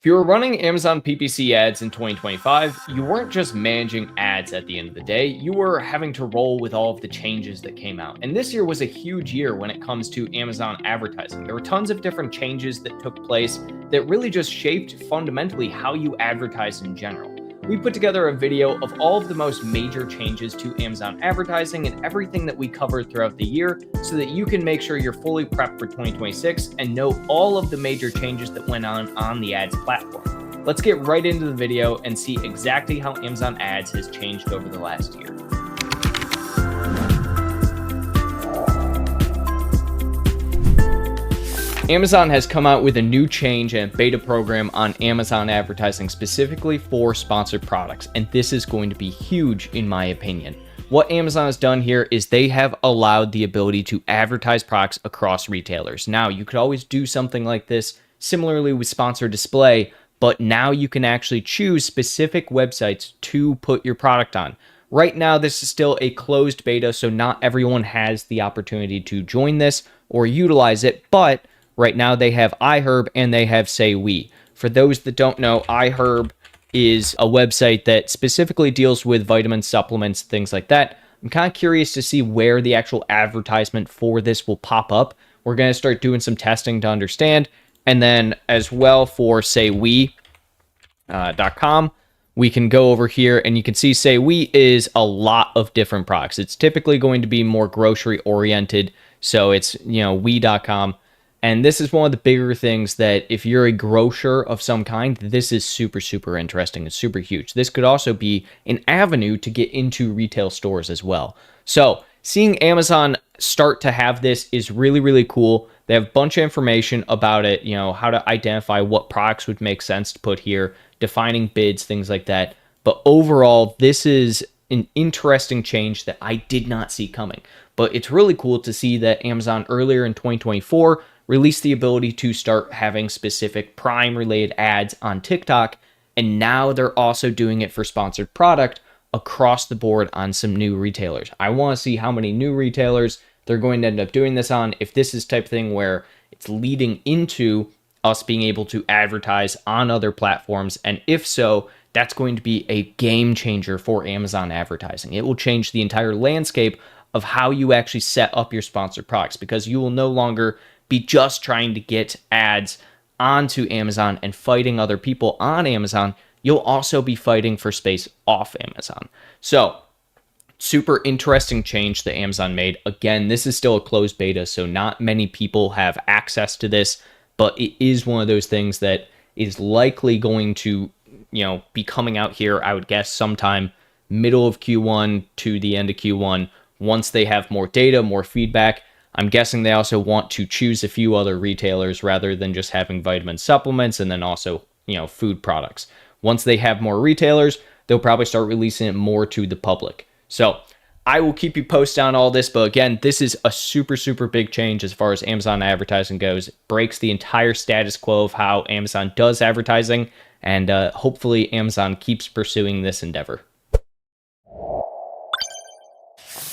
If you were running Amazon PPC ads in 2025, you weren't just managing ads at the end of the day, you were having to roll with all of the changes that came out. And this year was a huge year when it comes to Amazon advertising. There were tons of different changes that took place that really just shaped fundamentally how you advertise in general. We put together a video of all of the most major changes to Amazon advertising and everything that we covered throughout the year so that you can make sure you're fully prepped for 2026 and know all of the major changes that went on the ads platform. Let's get right into the video and see exactly how Amazon ads has changed over the last year. Amazon has come out with a new change and beta program on Amazon advertising specifically for sponsored products, and this is going to be huge in my opinion. What Amazon has done here is they have allowed the ability to advertise products across retailers. Now, you could always do something like this similarly with sponsored display, but now you can actually choose specific websites to put your product on. Right now, this is still a closed beta, so not everyone has the opportunity to join this or utilize it, but right now they have iHerb and they have Say We. For those that don't know, iHerb is a website that specifically deals with vitamin supplements, things like that. I'm kind of curious to see where the actual advertisement for this will pop up. We're going to start doing some testing to understand. And then as well for SayWe.com, we can go over here and you can see Say We is a lot of different products. It's typically going to be more grocery oriented. So it's, we.com. And this is one of the bigger things that if you're a grocer of some kind, this is super, super interesting. It's super huge. This could also be an avenue to get into retail stores as well. So seeing Amazon start to have this is really, really cool. They have a bunch of information about it, how to identify what products would make sense to put here, defining bids, things like that. But overall, this is an interesting change that I did not see coming. But it's really cool to see that Amazon earlier in 2024 released the ability to start having specific Prime related ads on TikTok. And now they're also doing it for sponsored product across the board on some new retailers. I want to see how many new retailers they're going to end up doing this on. If this is type of thing where it's leading into us being able to advertise on other platforms. And if so, that's going to be a game changer for Amazon advertising. It will change the entire landscape of how you actually set up your sponsored products because you will no longer be just trying to get ads onto Amazon and fighting other people on Amazon. You'll also be fighting for space off Amazon. So super interesting change that Amazon made. Again, this is still a closed beta, so not many people have access to this, but it is one of those things that is likely going to, be coming out here, I would guess sometime middle of Q1 to the end of Q1 once they have more data, more feedback. I'm guessing they also want to choose a few other retailers rather than just having vitamin supplements and then also, food products. Once they have more retailers, they'll probably start releasing it more to the public. So I will keep you posted on all this. But again, this is a super, super big change as far as Amazon advertising goes. It breaks the entire status quo of how Amazon does advertising. And hopefully Amazon keeps pursuing this endeavor.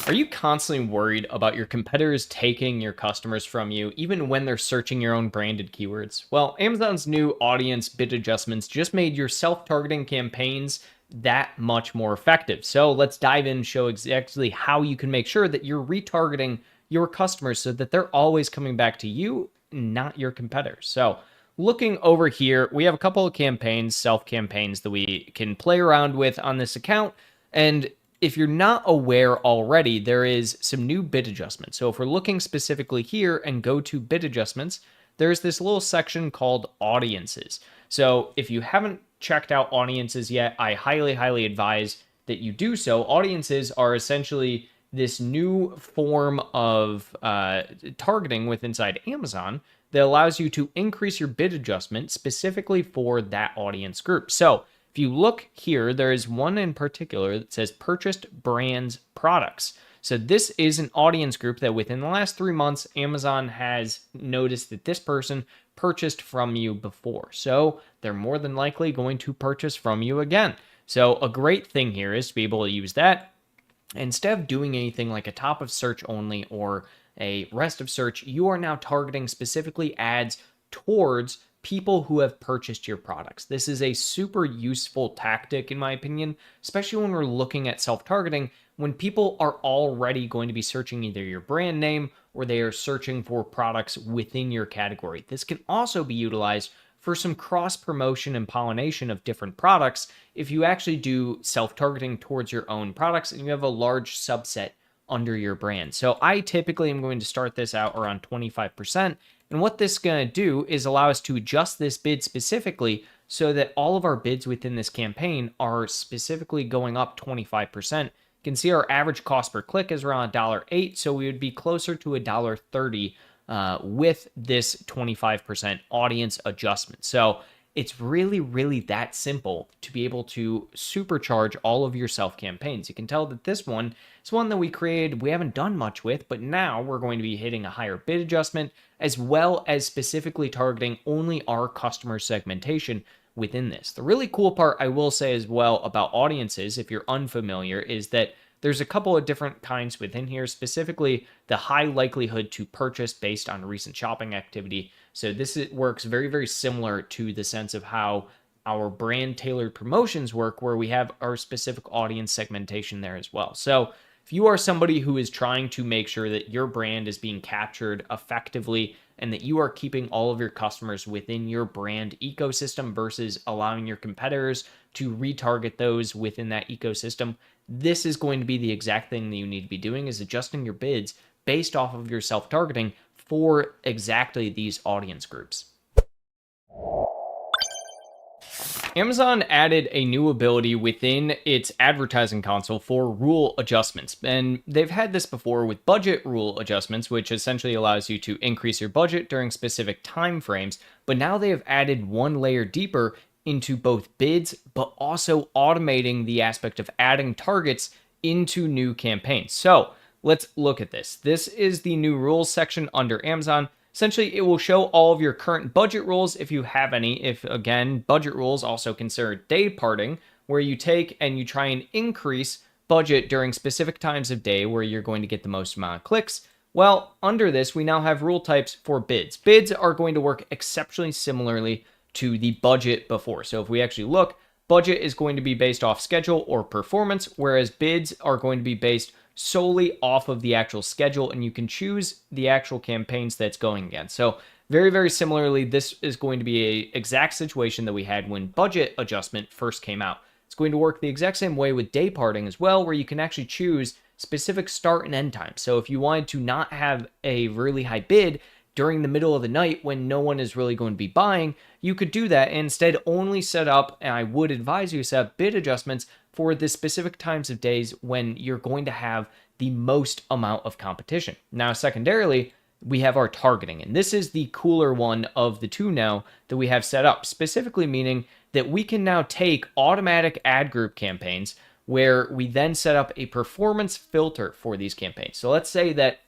Are you constantly worried about your competitors taking your customers from you, even when they're searching your own branded keywords? Well, Amazon's new audience bid adjustments just made your self-targeting campaigns that much more effective. So let's dive in and show exactly how you can make sure that you're retargeting your customers so that they're always coming back to you, not your competitors. So looking over here, we have a couple of campaigns, self-campaigns that we can play around with on this account. And if you're not aware already, there is some new bid adjustments. So if we're looking specifically here and go to bid adjustments, there's this little section called audiences. So if you haven't checked out audiences yet, I highly, highly advise that you do so. Audiences are essentially this new form of targeting with inside Amazon that allows you to increase your bid adjustment specifically for that audience group. So if you look here, there is one in particular that says purchased brands products. So this is an audience group that within the last 3 months, Amazon has noticed that this person purchased from you before. So they're more than likely going to purchase from you again. So a great thing here is to be able to use that. Instead of doing anything like a top of search only or a rest of search, you are now targeting specifically ads towards people who have purchased your products. This is a super useful tactic, in my opinion, especially when we're looking at self-targeting, when people are already going to be searching either your brand name or they are searching for products within your category. This can also be utilized for some cross promotion and pollination of different products if you actually do self-targeting towards your own products and you have a large subset under your brand. So I typically am going to start this out around 25%. And what this is going to do is allow us to adjust this bid specifically so that all of our bids within this campaign are specifically going up 25%. You can see our average cost per click is around $1.08, so we would be closer to $1.30 with this 25% audience adjustment. So it's really, really that simple to be able to supercharge all of your self campaigns. You can tell that this one is one that we created, we haven't done much with, but now we're going to be hitting a higher bid adjustment as well as specifically targeting only our customer segmentation within this. The really cool part I will say as well about audiences, if you're unfamiliar, is that there's a couple of different kinds within here, specifically the high likelihood to purchase based on recent shopping activity. So this works very, very similar to the sense of how our brand tailored promotions work, where we have our specific audience segmentation there as well. So if you are somebody who is trying to make sure that your brand is being captured effectively and that you are keeping all of your customers within your brand ecosystem versus allowing your competitors to retarget those within that ecosystem, this is going to be the exact thing that you need to be doing, is adjusting your bids based off of your self-targeting for exactly these audience groups. Amazon added a new ability within its advertising console for rule adjustments. And they've had this before with budget rule adjustments, which essentially allows you to increase your budget during specific time frames. But now they have added one layer deeper into both bids, but also automating the aspect of adding targets into new campaigns. So let's look at this. This is the new rules section under Amazon. Essentially, it will show all of your current budget rules if you have any. If, again, budget rules also consider day parting, where you take and you try and increase budget during specific times of day where you're going to get the most amount of clicks. Well, under this, we now have rule types for bids. Bids are going to work exceptionally similarly to the budget before. So if we actually look, budget is going to be based off schedule or performance, whereas bids are going to be based solely off of the actual schedule, and you can choose the actual campaigns that's going against. So very, very similarly, this is going to be an exact situation that we had when budget adjustment first came out. It's going to work the exact same way with day parting as well, where you can actually choose specific start and end times. So if you wanted to not have a really high bid during the middle of the night when no one is really going to be buying, you could do that and instead only set up, and I would advise you to set up bid adjustments for the specific times of days when you're going to have the most amount of competition. Now, secondarily, we have our targeting, and this is the cooler one of the two now that we have set up, specifically meaning that we can now take automatic ad group campaigns where we then set up a performance filter for these campaigns. So let's say that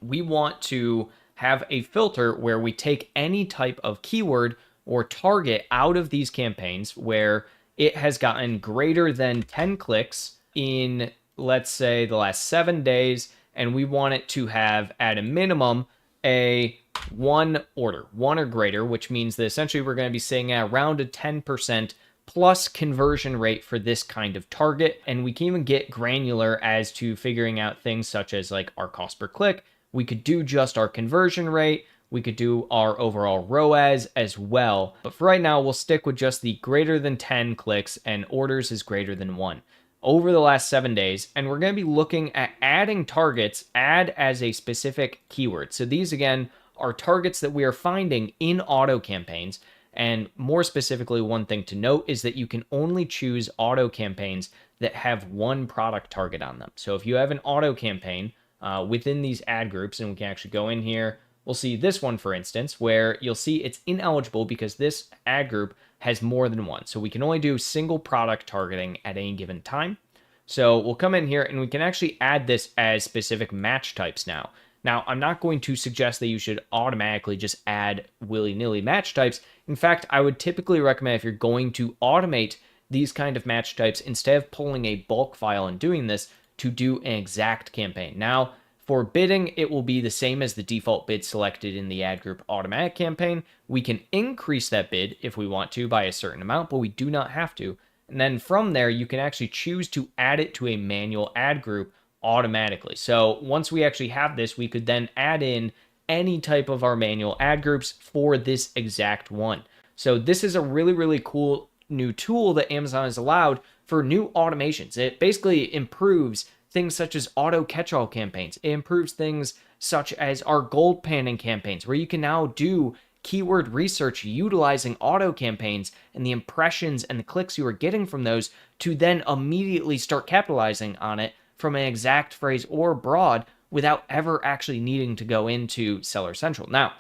we want to have a filter where we take any type of keyword or target out of these campaigns where it has gotten greater than 10 clicks in, let's say, the last 7 days, and we want it to have at a minimum a one order, one or greater, which means that essentially we're going to be saying around a 10% plus conversion rate for this kind of target. And we can even get granular as to figuring out things such as like our cost per click. We could do just our conversion rate. We could do our overall ROAS as well. But for right now, we'll stick with just the greater than 10 clicks and orders is greater than 1 over the last 7 days. And we're going to be looking at adding targets, add as a specific keyword. So these, again, are targets that we are finding in auto campaigns. And more specifically, one thing to note is that you can only choose auto campaigns that have one product target on them. So if you have an auto campaign within these ad groups, and we can actually go in here, we'll see this one, for instance, where you'll see it's ineligible because this ad group has more than one. So we can only do single product targeting at any given time. So we'll come in here and we can actually add this as specific match types now. Now, I'm not going to suggest that you should automatically just add willy-nilly match types. In fact, I would typically recommend if you're going to automate these kind of match types, instead of pulling a bulk file and doing this, to do an exact campaign. Now, For bidding, it will be the same as the default bid selected in the ad group automatic campaign. We can increase that bid if we want to by a certain amount, but we do not have to. And then from there, you can actually choose to add it to a manual ad group automatically. So once we actually have this, we could then add in any type of our manual ad groups for this exact one. So this is a really, really cool new tool that Amazon has allowed for new automations. It basically improves things such as auto catch-all campaigns. It improves things such as our gold panning campaigns, where you can now do keyword research utilizing auto campaigns and the impressions and the clicks you are getting from those to then immediately start capitalizing on it from an exact phrase or broad without ever actually needing to go into Seller Central. Now,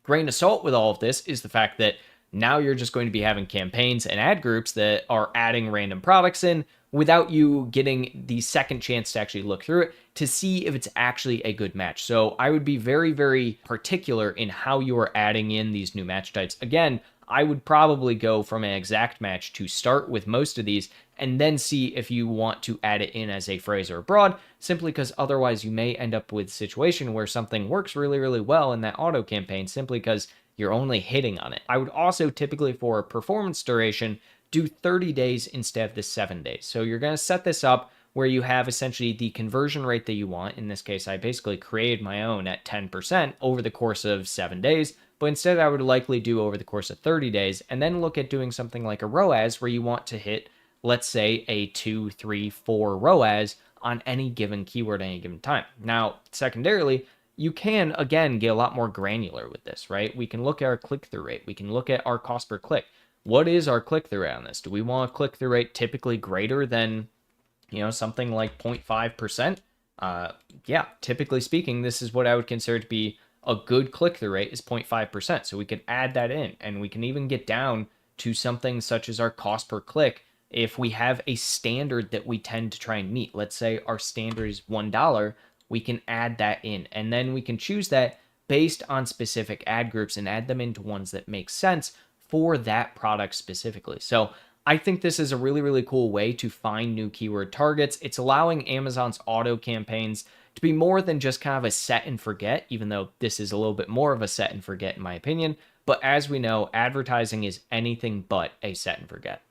grain of salt with all of this is the fact that now you're just going to be having campaigns and ad groups that are adding random products in without you getting the second chance to actually look through it to see if it's actually a good match. So I would be very, very particular in how you are adding in these new match types. Again, I would probably go from an exact match to start with most of these and then see if you want to add it in as a phrase or a broad, simply because otherwise you may end up with a situation where something works really, really well in that auto campaign simply because you're only hitting on it. I would also typically, for performance duration, do 30 days instead of the 7 days. So you're going to set this up where you have essentially the conversion rate that you want. In this case, I basically created my own at 10% over the course of 7 days, but instead I would likely do over the course of 30 days and then look at doing something like a ROAS where you want to hit, let's say, a 2, 3, 4 ROAS on any given keyword at any given time. Now, secondarily, you can, again, get a lot more granular with this, right? We can look at our click-through rate. We can look at our cost per click. What is our click-through rate on this? Do we want a click-through rate typically greater than, something like 0.5%? Yeah, typically speaking, this is what I would consider to be a good click-through rate is 0.5%. So we could add that in, and we can even get down to something such as our cost per click if we have a standard that we tend to try and meet. Let's say our standard is $1. We can add that in, and then we can choose that based on specific ad groups and add them into ones that make sense for that product specifically. So I think this is a really, really cool way to find new keyword targets. It's allowing Amazon's auto campaigns to be more than just kind of a set and forget, even though this is a little bit more of a set and forget in my opinion. But as we know, advertising is anything but a set and forget.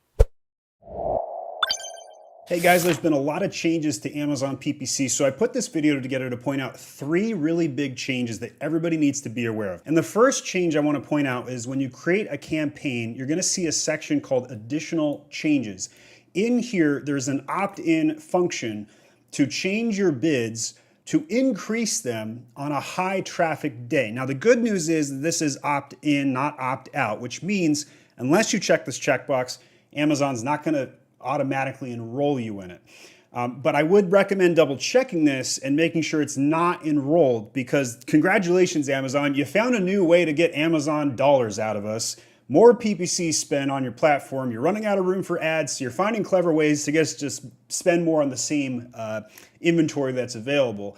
Hey guys, there's been a lot of changes to Amazon PPC, so I put this video together to point out 3 really big changes that everybody needs to be aware of. And the first change I want to point out is when you create a campaign, you're going to see a section called Additional Changes. In here, there's an opt-in function to change your bids to increase them on a high traffic day. Now the good news is this is opt-in, not opt-out, which means unless you check this checkbox, Amazon's not going to automatically enroll you in it. But I would recommend double checking this and making sure it's not enrolled, because congratulations, Amazon, you found a new way to get Amazon dollars out of us. More PPC spend on your platform. You're running out of room for ads, so you're finding clever ways to just spend more on the same inventory that's available.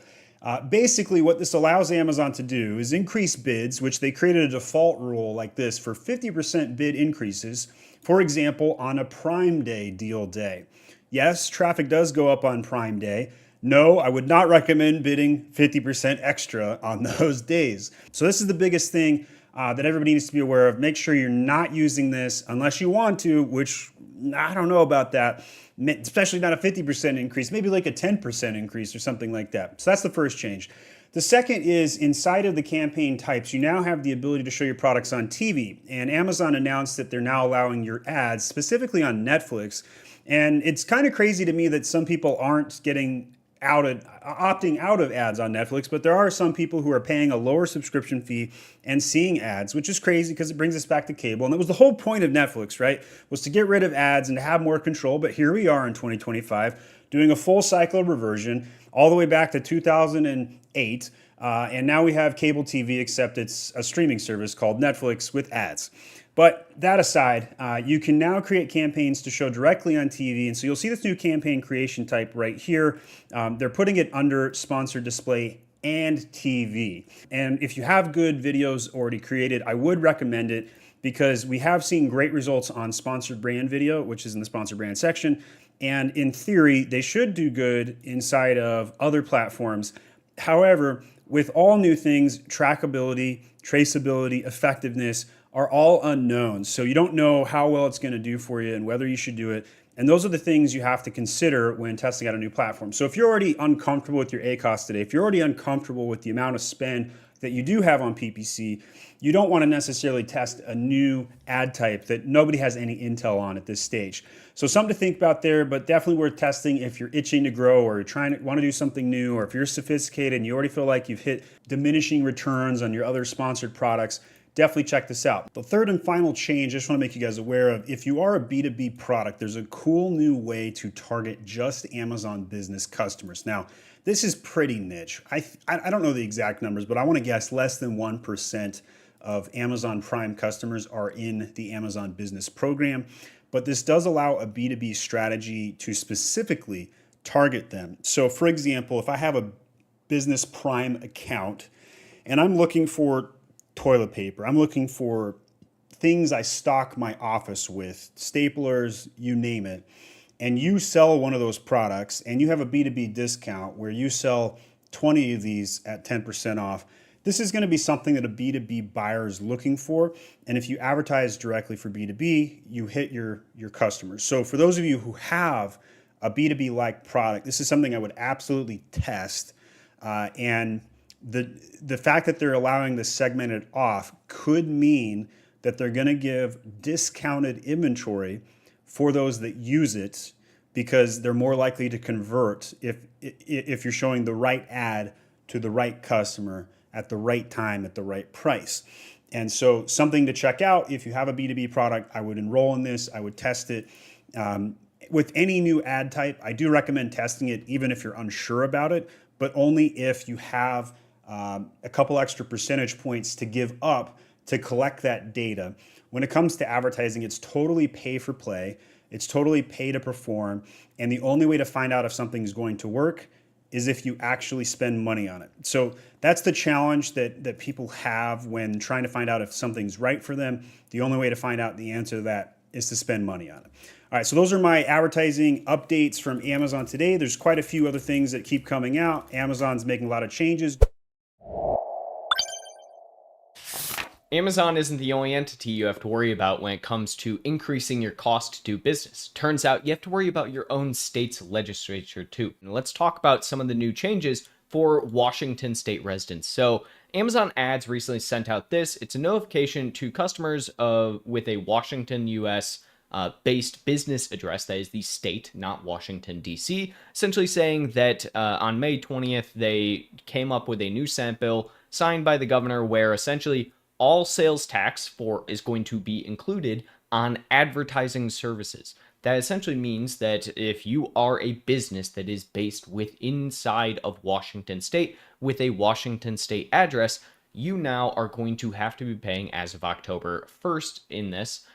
Basically, what this allows Amazon to do is increase bids, which they created a default rule like this for 50% bid increases. For example, on a Prime Day deal day. Yes, traffic does go up on Prime Day. No, I would not recommend bidding 50% extra on those days. So this is the biggest thing that everybody needs to be aware of. Make sure you're not using this unless you want to, which I don't know about that, especially not a 50% increase, maybe like a 10% increase or something like that. So that's the first change. The second is inside of the campaign types, you now have the ability to show your products on TV. And Amazon announced that they're now allowing your ads specifically on Netflix. And it's kind of crazy to me that some people aren't opting out of ads on Netflix, but there are some people who are paying a lower subscription fee and seeing ads, which is crazy because it brings us back to cable. And it was the whole point of Netflix, right? Was to get rid of ads and to have more control. But here we are in 2025 doing a full cycle reversion all the way back to 2008. And now we have cable TV, except it's a streaming service called Netflix with ads. But that aside, you can now create campaigns to show directly on TV. And so you'll see this new campaign creation type right here. They're putting it under sponsored display and TV. And if you have good videos already created, I would recommend it, because we have seen great results on sponsored brand video, which is in the sponsored brand section. And in theory, they should do good inside of other platforms However, with all new things, trackability, traceability, effectiveness are all unknown. So you don't know how well it's going to do for you and whether you should do it. And those are the things you have to consider when testing out a new platform. So if you're already uncomfortable with your ACOS today, if you're already uncomfortable with the amount of spend that you do have on PPC, you don't want to necessarily test a new ad type that nobody has any intel on at this stage. So something to think about there, but definitely worth testing if you're itching to grow or you're want to do something new, or if you're sophisticated and you already feel like you've hit diminishing returns on your other sponsored products. Definitely check this out. The third and final change I just want to make you guys aware of, if you are a B2B product, there's a cool new way to target just Amazon business customers. Now, this is pretty niche. I don't know the exact numbers, but I want to guess less than 1% of Amazon Prime customers are in the Amazon Business Program. But this does allow a B2B strategy to specifically target them. So for example, if I have a Business Prime account and I'm looking for toilet paper, I'm looking for things I stock my office with, staplers, you name it, and you sell one of those products and you have a B2B discount where you sell 20 of these at 10% off, this is going to be something that a B2B buyer is looking for. And if you advertise directly for B2B, you hit your customers. So for those of you who have a B2B-like product, this is something I would absolutely test. And the fact that they're allowing this segmented off could mean that they're going to give discounted inventory for those that use it, because they're more likely to convert if you're showing the right ad to the right customer at the right time at the right price. And so something to check out if you have a B2B product, I would enroll in this, I would test it. With any new ad type, I do recommend testing it even if you're unsure about it, but only if you have a couple extra percentage points to give up to collect that data. When it comes to advertising, it's totally pay for play. It's totally pay to perform. And the only way to find out if something is going to work is if you actually spend money on it. So that's the challenge that people have when trying to find out if something's right for them. The only way to find out the answer to that is to spend money on it. All right, so those are my advertising updates from Amazon today. There's quite a few other things that keep coming out. Amazon's making a lot of changes. Amazon isn't the only entity you have to worry about when it comes to increasing your cost to do business. Turns out you have to worry about your own state's legislature too. And let's talk about some of the new changes for Washington state residents. So Amazon Ads recently sent out this. It's a notification to customers with a Washington, U.S. Based business address, that is the state, not Washington, D.C., essentially saying that on May 20th, they came up with a new Senate bill signed by the governor where essentially all sales tax is going to be included on advertising services. That essentially means that if you are a business that is based inside of Washington state with a Washington state address, you now are going to have to be paying, as of October 1st in this,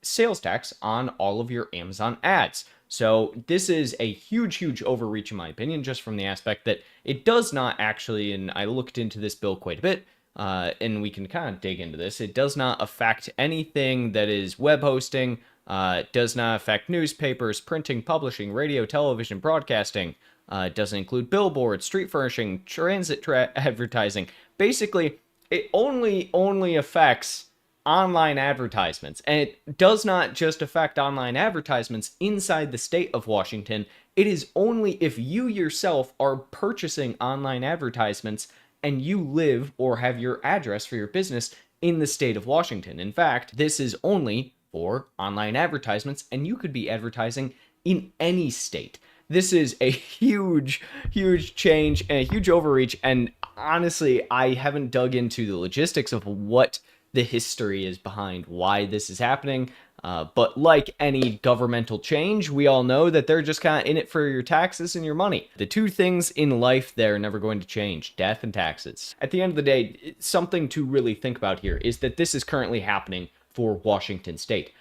sales tax on all of your Amazon ads. So this is a huge, huge overreach in my opinion, just from the aspect that it does not actually, and I looked into this bill quite a bit, and we can kind of dig into this. It does not affect anything that is web hosting. It does not affect newspapers, printing, publishing, radio, television, broadcasting. It doesn't include billboards, street furnishing, transit advertising. Basically, it only affects online advertisements. And it does not just affect online advertisements inside the state of Washington. It is only if you yourself are purchasing online advertisements and you live or have your address for your business in the state of Washington. In fact, this is only for online advertisements, and you could be advertising in any state. This is a huge, huge change and a huge overreach. And honestly, I haven't dug into the logistics of what the history is behind why this is happening. But like any governmental change, we all know that they're just kind of in it for your taxes and your money. The two things in life that are never going to change: death and taxes. At the end of the day, something to really think about here is that this is currently happening for Washington state.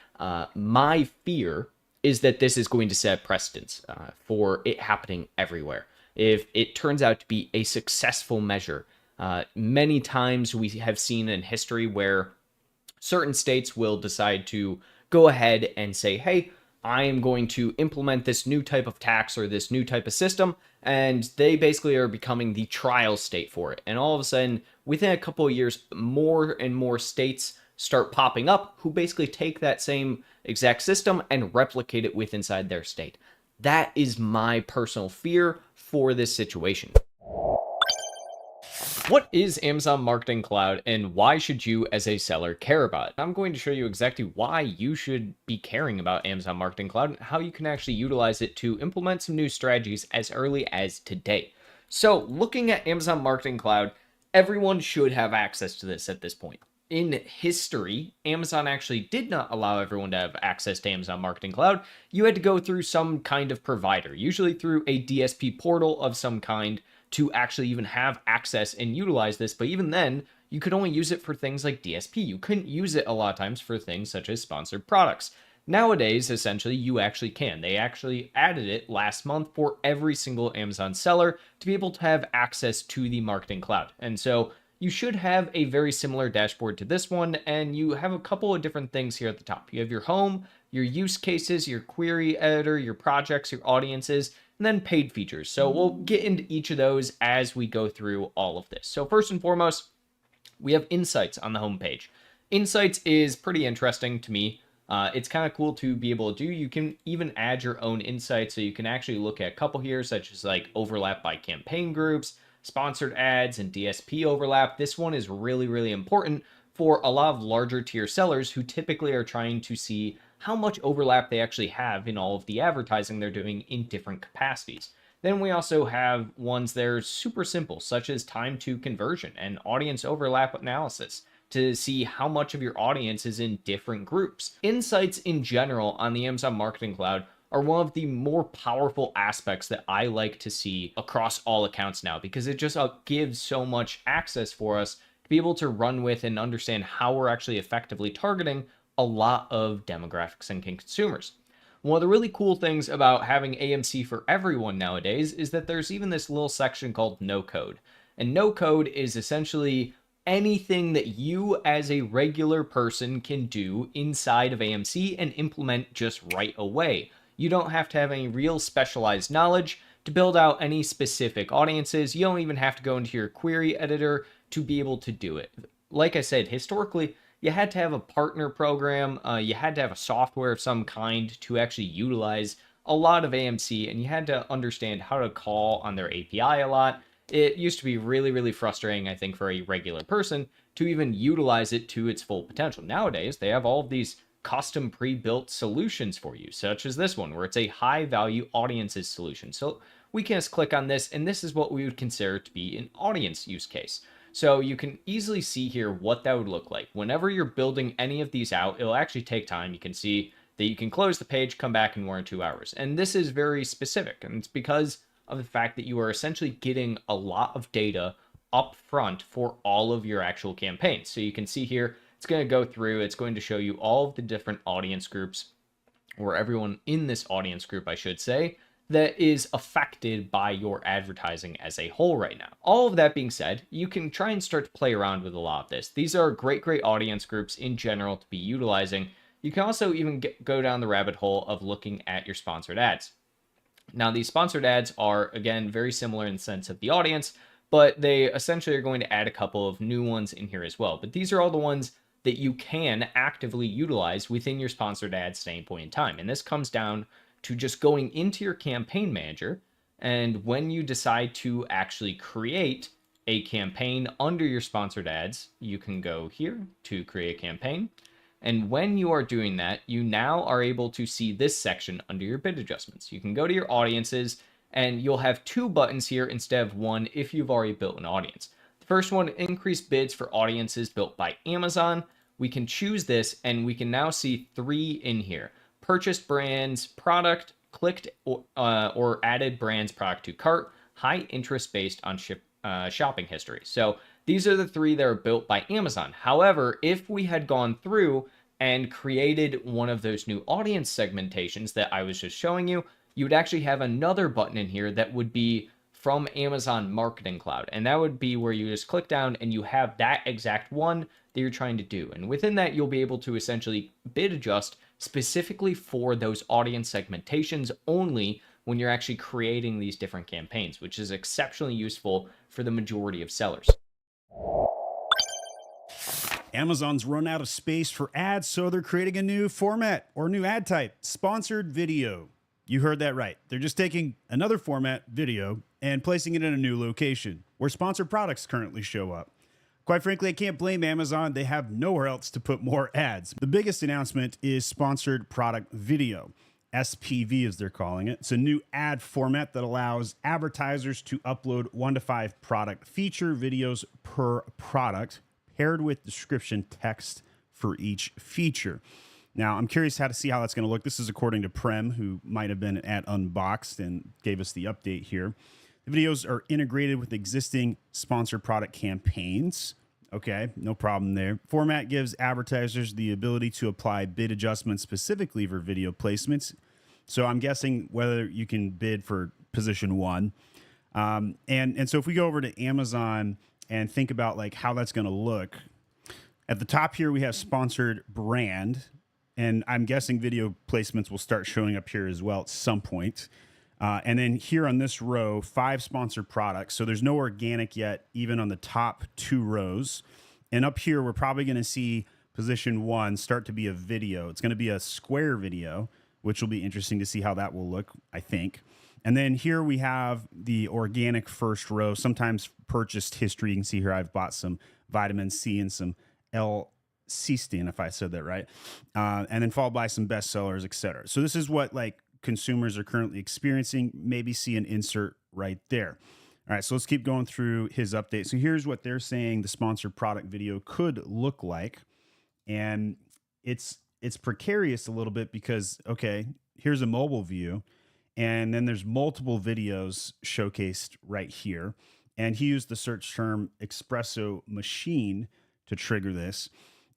My fear is that this is going to set precedents for it happening everywhere. If it turns out to be a successful measure, many times we have seen in history where certain states will decide to go ahead and say, hey, I am going to implement this new type of tax or this new type of system, and they basically are becoming the trial state for it. And all of a sudden, within a couple of years, more and more states start popping up who basically take that same exact system and replicate it with inside their state. That is my personal fear for this situation. What is Amazon Marketing Cloud and why should you as a seller care about it? I'm going to show you exactly why you should be caring about Amazon Marketing Cloud and how you can actually utilize it to implement some new strategies as early as today. So looking at Amazon Marketing Cloud, everyone should have access to this at this point. In history, Amazon actually did not allow everyone to have access to Amazon Marketing Cloud. You had to go through some kind of provider, usually through a DSP portal of some kind, to actually even have access and utilize this. But even then, you could only use it for things like DSP. You couldn't use it a lot of times for things such as sponsored products. Nowadays, essentially, you actually can. They actually added it last month for every single Amazon seller to be able to have access to the Marketing Cloud. And so you should have a very similar dashboard to this one, and you have a couple of different things here at the top. You have your home, your use cases, your query editor, your projects, your audiences, and then paid features. So we'll get into each of those as we go through all of this. So first and foremost, we have Insights on the homepage. Insights is pretty interesting to me. It's kind of cool to be able to do. You can even add your own insights, so you can actually look at a couple here, such as like overlap by campaign groups, sponsored ads, and DSP overlap. This one is really, really important for a lot of larger tier sellers who typically are trying to see how much overlap they actually have in all of the advertising they're doing in different capacities. Then we also have ones that are super simple, such as time to conversion and audience overlap analysis to see how much of your audience is in different groups. Insights in general on the Amazon Marketing Cloud are one of the more powerful aspects that I like to see across all accounts now, because it just gives so much access for us to be able to run with and understand how we're actually effectively targeting a lot of demographics and consumers. One of the really cool things about having AMC for everyone nowadays is that there's even this little section called no code. And no code is essentially anything that you as a regular person can do inside of AMC and implement just right away. You don't have to have any real specialized knowledge to build out any specific audiences. You don't even have to go into your query editor to be able to do it. Like I said, historically, you had to have a partner program, you had to have a software of some kind to actually utilize a lot of AMC, and you had to understand how to call on their API a lot. It used to be really, really frustrating, I think, for a regular person to even utilize it to its full potential. Nowadays, they have all of these custom pre-built solutions for you, such as this one, where it's a high-value audiences solution. So we can just click on this, and this is what we would consider to be an audience use case. So you can easily see here what that would look like. Whenever you're building any of these out, it'll actually take time. You can see that you can close the page, come back in 1 or 2 hours. And this is very specific, and it's because of the fact that you are essentially getting a lot of data up front for all of your actual campaigns. So you can see here, it's going to go through, it's going to show you all of the different audience groups, or everyone in this audience group, I should say, that is affected by your advertising as a whole right now. All of that being said, you can try and start to play around with a lot of this. These are great audience groups in general to be utilizing. You can also even go down the rabbit hole of looking at your sponsored ads. Now, these sponsored ads are, again, very similar in the sense of the audience, but they essentially are going to add a couple of new ones in here as well. But these are all the ones that you can actively utilize within your sponsored ad staying point in time. And this comes down to just going into your campaign manager, and when you decide to actually create a campaign under your sponsored ads, you can go here to create a campaign. And when you are doing that, you now are able to see this section under your bid adjustments. You can go to your audiences, and you'll have 2 buttons here instead of 1 if you've already built an audience. The first one, increase bids for audiences built by Amazon. We can choose this, and we can now see 3 in here. Purchased brands, product, clicked or added brands product to cart, high interest based on shopping history. So these are the 3 that are built by Amazon. However, if we had gone through and created one of those new audience segmentations that I was just showing you, you would actually have another button in here that would be from Amazon Marketing Cloud. And that would be where you just click down and you have that exact one that you're trying to do. And within that, you'll be able to essentially bid adjust specifically for those audience segmentations only when you're actually creating these different campaigns, which is exceptionally useful for the majority of sellers. Amazon's run out of space for ads, so they're creating a new format or new ad type, sponsored video. You heard that right. They're just taking another format, video, and placing it in a new location where sponsored products currently show up. Quite frankly, I can't blame Amazon. They have nowhere else to put more ads. The biggest announcement is sponsored product video. SPV, as they're calling it. It's a new ad format that allows advertisers to upload 1 to 5 product feature videos per product, paired with description text for each feature. Now, I'm curious how to see how that's going to look. This is according to Prem, who might have been at Unboxed and gave us the update here. The videos are integrated with existing sponsored product campaigns. Okay, no problem there. Format gives advertisers the ability to apply bid adjustments specifically for video placements. So I'm guessing whether you can bid for position 1. And so if we go over to Amazon and think about like how that's going to look, at the top here we have sponsored brand, and I'm guessing video placements will start showing up here as well at some point. And then here on this row, 5 sponsored products. So there's no organic yet, even on the top 2 rows. And up here, we're probably going to see position 1 start to be a video. It's going to be a square video, which will be interesting to see how that will look, I think. And then here we have the organic first row, sometimes purchased history. You can see here I've bought some vitamin C and some L-cysteine, if I said that right. And then followed by some bestsellers, etc. So this is what like consumers are currently experiencing. Maybe see an insert right there. All right, so let's keep going through his update. So here's what they're saying the sponsored product video could look like. And it's precarious a little bit because, okay, here's a mobile view, and then there's multiple videos showcased right here. And he used the search term espresso machine to trigger this.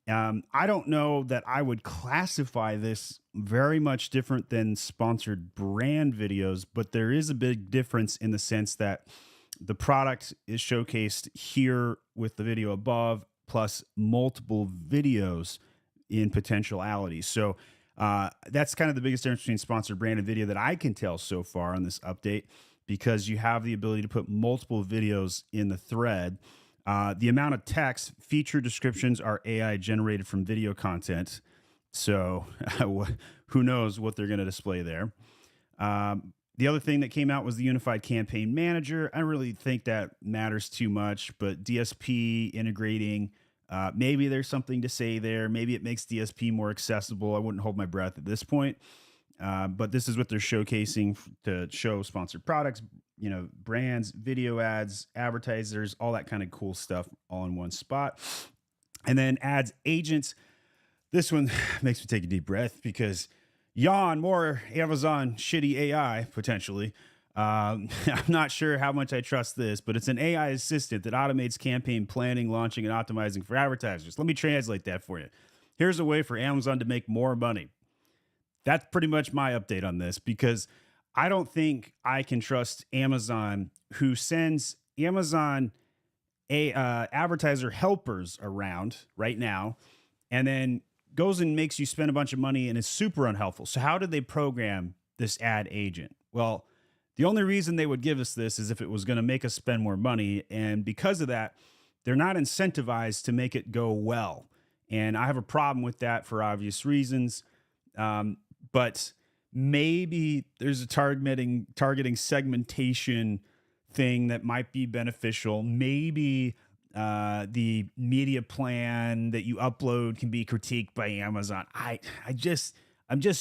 I don't know that I would classify this very much different than sponsored brand videos, but there is a big difference in the sense that the product is showcased here with the video above, plus multiple videos in potentiality. So that's kind of the biggest difference between sponsored brand and video that I can tell so far on this update, because you have the ability to put multiple videos in the thread. The amount of text, feature descriptions are AI generated from video content. So who knows what they're going to display there. The other thing that came out was the Unified Campaign Manager. I don't really think that matters too much, but DSP integrating, maybe there's something to say there. Maybe it makes DSP more accessible. I wouldn't hold my breath at this point. But this is what they're showcasing to show sponsored products, you know, brands, video ads, advertisers, all that kind of cool stuff all in one spot. And then ads agents. This one makes me take a deep breath because yawn, more Amazon shitty AI potentially. I'm not sure how much I trust this, but it's an AI assistant that automates campaign planning, launching, and optimizing for advertisers. Let me translate that for you. Here's a way for Amazon to make more money. That's pretty much my update on this, because I don't think I can trust Amazon, who sends Amazon advertiser helpers around right now and then goes and makes you spend a bunch of money and is super unhelpful. So how did they program this ad agent? Well, the only reason they would give us this is if it was going to make us spend more money. And because of that, they're not incentivized to make it go well. And I have a problem with that for obvious reasons. But maybe there's a targeting segmentation thing that might be beneficial. Maybe the media plan that you upload can be critiqued by Amazon. I'm just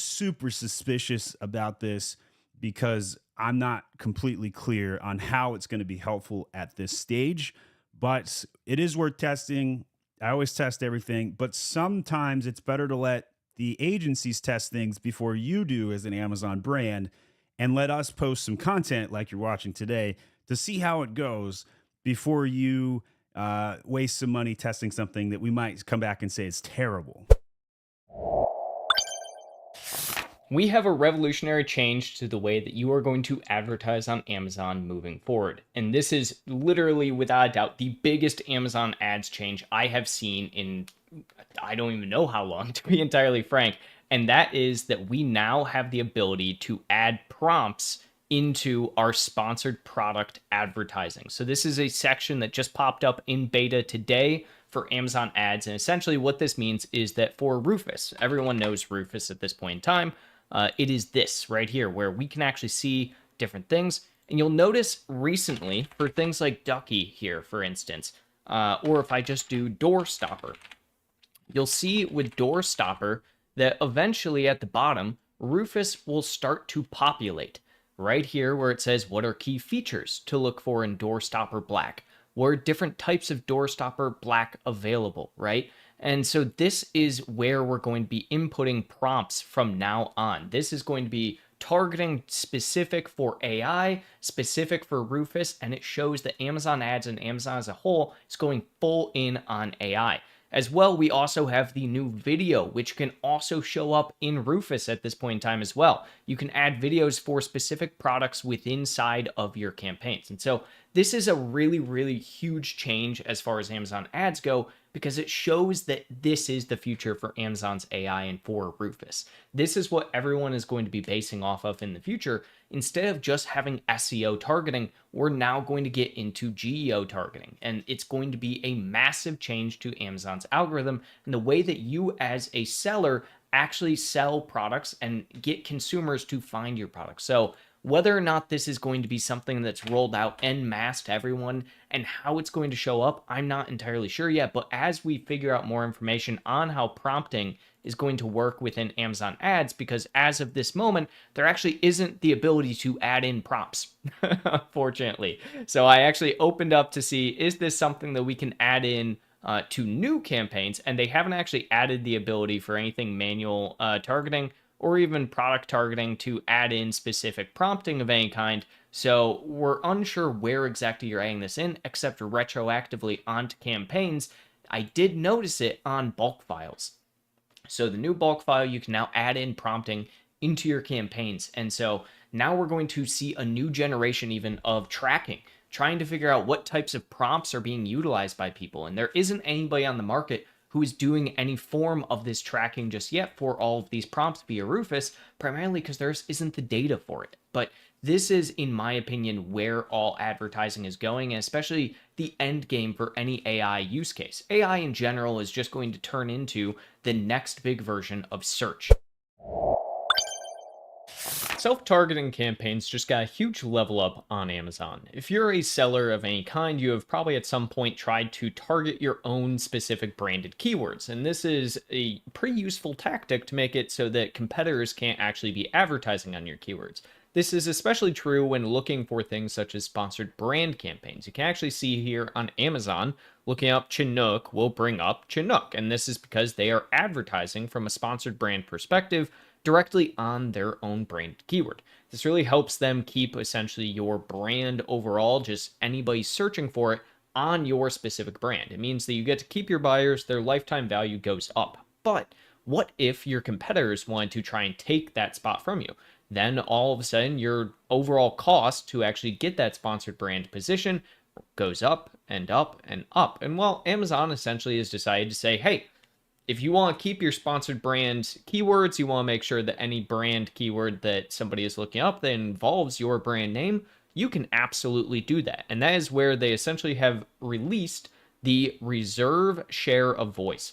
super suspicious about this because I'm not completely clear on how it's going to be helpful at this stage, but it is worth testing. I always test everything, but sometimes it's better to let the agencies test things before you do as an Amazon brand, and let us post some content like you're watching today to see how it goes before you waste some money testing something that we might come back and say is terrible. We have a revolutionary change to the way that you are going to advertise on Amazon moving forward. And this is literally, without a doubt, the biggest Amazon ads change I have seen in, I don't even know how long, to be entirely frank. And that is that we now have the ability to add prompts into our sponsored product advertising. So this is a section that just popped up in beta today for Amazon ads. And essentially what this means is that for Rufus, everyone knows Rufus at this point in time, it is this right here where we can actually see different things. And you'll notice recently for things like Ducky here, for instance, or if I just do Door Stopper, you'll see with Door Stopper that eventually at the bottom, Rufus will start to populate right here where it says what are key features to look for in Door Stopper Black. What are different types of Door Stopper Black available, right? And so this is where we're going to be inputting prompts from now on. This is going to be targeting specific for AI, specific for Rufus, and it shows that Amazon ads and Amazon as a whole is going full in on AI. As well, we also have the new video, which can also show up in Rufus at this point in time as well. You can add videos for specific products within inside of your campaigns. And so this is a really, really huge change as far as Amazon ads go, because it shows that this is the future for Amazon's AI and for Rufus. This is what everyone is going to be basing off of in the future. Instead of just having SEO targeting, we're now going to get into GEO targeting, and it's going to be a massive change to Amazon's algorithm and the way that you as a seller actually sell products and get consumers to find your products. So whether or not this is going to be something that's rolled out en masse to everyone and how it's going to show up, I'm not entirely sure yet. But as we figure out more information on how prompting is going to work within Amazon ads, because as of this moment, there actually isn't the ability to add in prompts, fortunately. So I actually opened up to see, is this something that we can add in to new campaigns? And they haven't actually added the ability for anything manual targeting or even product targeting to add in specific prompting of any kind. So we're unsure where exactly you're adding this in, except retroactively onto campaigns. I did notice it on bulk files. So the new bulk file, you can now add in prompting into your campaigns. And so now we're going to see a new generation even of tracking, trying to figure out what types of prompts are being utilized by people. And there isn't anybody on the market who is doing any form of this tracking just yet for all of these prompts via Rufus, primarily because there isn't the data for it. But this is, in my opinion, where all advertising is going, and especially the end game for any AI use case. AI in general is just going to turn into the next big version of search. Self-targeting campaigns just got a huge level up on Amazon. If you're a seller of any kind, you have probably at some point tried to target your own specific branded keywords, and this is a pretty useful tactic to make it so that competitors can't actually be advertising on your keywords. This is especially true when looking for things such as sponsored brand campaigns. You can actually see here on Amazon, looking up Chinook will bring up Chinook, and this is because they are advertising from a sponsored brand perspective directly on their own brand keyword. This really helps them keep essentially your brand overall, just anybody searching for it on your specific brand. It means that you get to keep your buyers, their lifetime value goes up. But what if your competitors wanted to try and take that spot from you? Then all of a sudden your overall cost to actually get that sponsored brand position goes up and up and up. And well, Amazon essentially has decided to say, hey, if you want to keep your sponsored brand keywords, you want to make sure that any brand keyword that somebody is looking up that involves your brand name, you can absolutely do that. And that is where they essentially have released the reserve share of voice.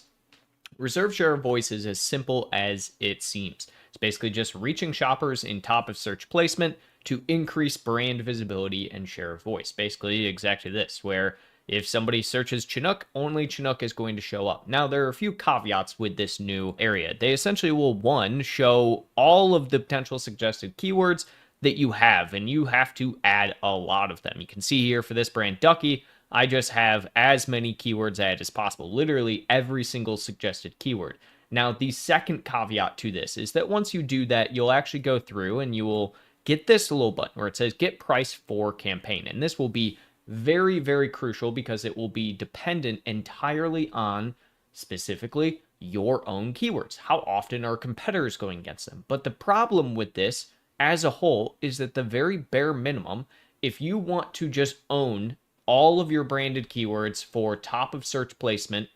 Reserve share of voice is as simple as it seems. It's basically just reaching shoppers in top of search placement to increase brand visibility and share of voice. Basically exactly this, where if somebody searches Chinook, only Chinook is going to show up. Now, there are a few caveats with this new area. They essentially will, one, show all of the potential suggested keywords that you have, and you have to add a lot of them. You can see here for this brand, Ducky, I just have as many keywords added as possible, literally every single suggested keyword. Now, the second caveat to this is that once you do that, you'll actually go through and you will get this little button where it says get price for campaign, and this will be very, very crucial because it will be dependent entirely on specifically your own keywords. How often are competitors going against them? But the problem with this as a whole is that the very bare minimum, if you want to just own all of your branded keywords for top of search placement,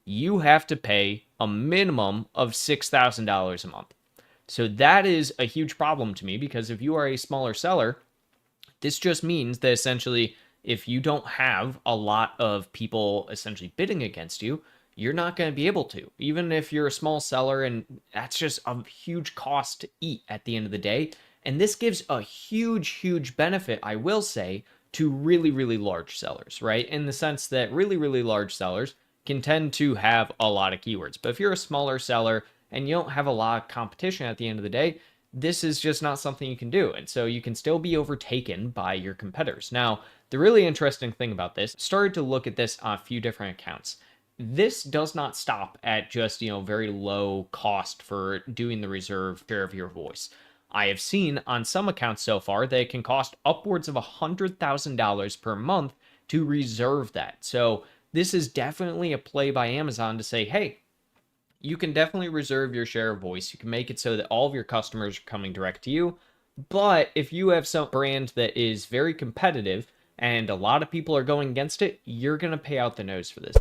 you have to pay a minimum of $6,000 a month. So that is a huge problem to me, because if you are a smaller seller, this just means that essentially, if you don't have a lot of people essentially bidding against you, you're not going to be able to. Even if you're a small seller, and that's just a huge cost to eat at the end of the day. And this gives a huge, huge benefit, I will say, to really, really large sellers, right? In the sense that really, really large sellers can tend to have a lot of keywords. But if you're a smaller seller and you don't have a lot of competition at the end of the day, this is just not something you can do. And so you can still be overtaken by your competitors. Now, the really interesting thing about this, started to look at this on a few different accounts. This does not stop at just, very low cost for doing the reserve share of your voice. I have seen on some accounts so far that it can cost upwards of $100,000 per month to reserve that. So this is definitely a play by Amazon to say, hey, you can definitely reserve your share of voice. You can make it so that all of your customers are coming direct to you. But if you have some brand that is very competitive and a lot of people are going against it, you're going to pay out the nose for this.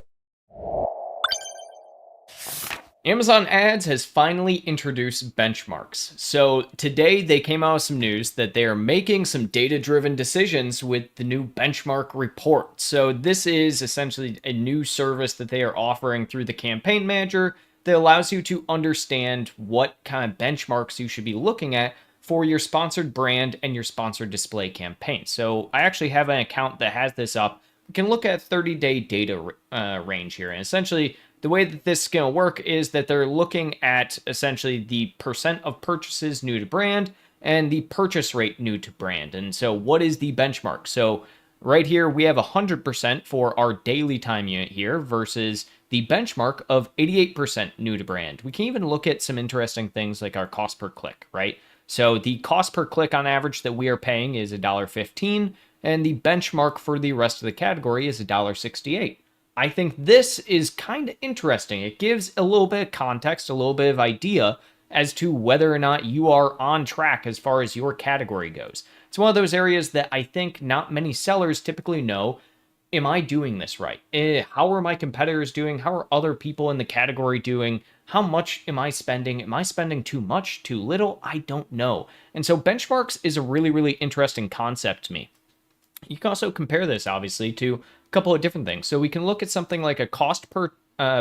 Amazon Ads has finally introduced benchmarks. So today they came out with some news that they are making some data-driven decisions with the new benchmark report. So this is essentially a new service that they are offering through the campaign manager that allows you to understand what kind of benchmarks you should be looking at for your sponsored brand and your sponsored display campaign. So I actually have an account that has this up. We can look at 30-day data range here. And essentially, the way that this is going to work is that they're looking at essentially the percent of purchases new to brand and the purchase rate new to brand. And so what is the benchmark? So right here, we have 100% for our daily time unit here versus the benchmark of 88% new to brand. We can even look at some interesting things like our cost per click, right? So the cost per click on average that we are paying is $1.15, and the benchmark for the rest of the category is $1.68. I think this is kind of interesting. It gives a little bit of context, a little bit of idea as to whether or not you are on track as far as your category goes. It's one of those areas that I think not many sellers typically know. Am I doing this right? How are my competitors doing? How are other people in the category doing? How much am I spending? Am I spending too much, too little? I don't know. And so benchmarks is a really, really interesting concept to me. You can also compare this, obviously, to a couple of different things. So we can look at something like a cost per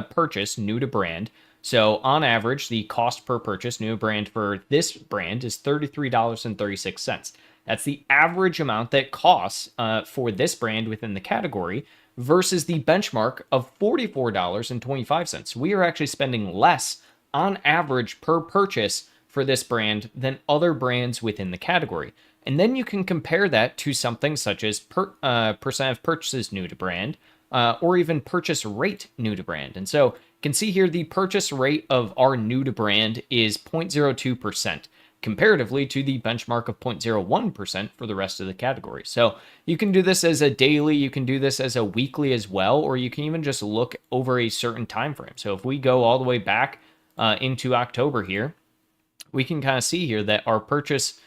purchase new to brand. So on average, the cost per purchase new to brand for this brand is $33.36. That's the average amount that costs for this brand within the category versus the benchmark of $44.25. We are actually spending less on average per purchase for this brand than other brands within the category. And then you can compare that to something such as percent of purchases new to brand, or even purchase rate new to brand. And so you can see here the purchase rate of our new to brand is 0.02%, comparatively to the benchmark of 0.01% for the rest of the category. So you can do this as a daily, you can do this as a weekly as well, or you can even just look over a certain time frame. So if we go all the way back into October here, we can kind of see here that our purchase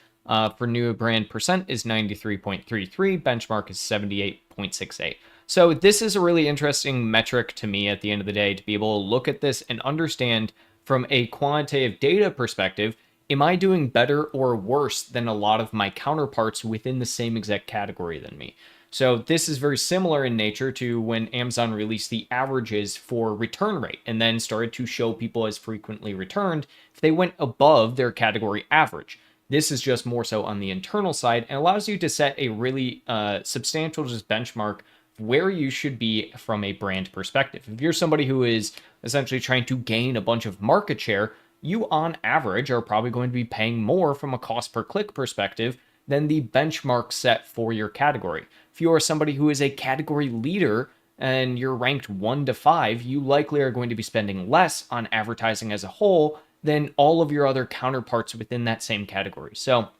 for new brand percent is 93.33, benchmark is 78.68. So this is a really interesting metric to me at the end of the day, to be able to look at this and understand from a quantitative data perspective, am I doing better or worse than a lot of my counterparts within the same exact category than me? So this is very similar in nature to when Amazon released the averages for return rate and then started to show people as frequently returned if they went above their category average. This is just more so on the internal side and allows you to set a really substantial just benchmark where you should be from a brand perspective. If you're somebody who is essentially trying to gain a bunch of market share, you on average are probably going to be paying more from a cost per click perspective than the benchmark set for your category. If you are somebody who is a category leader and you're ranked 1 to 5, you likely are going to be spending less on advertising as a whole than all of your other counterparts within that same category. So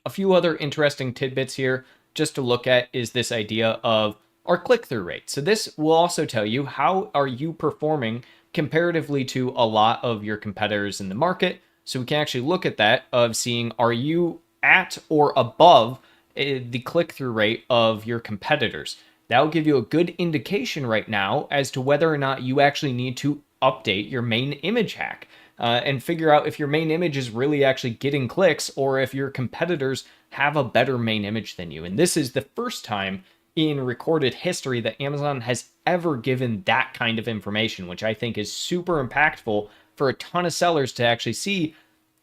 a few other interesting tidbits here just to look at is this idea of our click-through rate. So this will also tell you how are you performing comparatively to a lot of your competitors in the market. So we can actually look at that of seeing, are you at or above the click-through rate of your competitors? that will give you a good indication right now as to whether or not you actually need to update your main image hack and figure out if your main image is really actually getting clicks or if your competitors have a better main image than you. And this is the first time in recorded history that Amazon has ever given that kind of information, which I think is super impactful for a ton of sellers to actually see.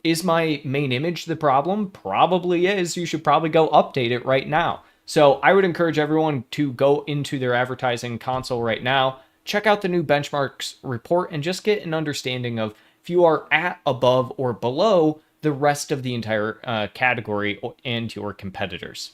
Is my main image the problem? Probably is. You should probably go update it right now. So I would encourage everyone to go into their advertising console right now, check out the new benchmarks report, and just get an understanding of if you are at, above, or below the rest of the entire category and your competitors.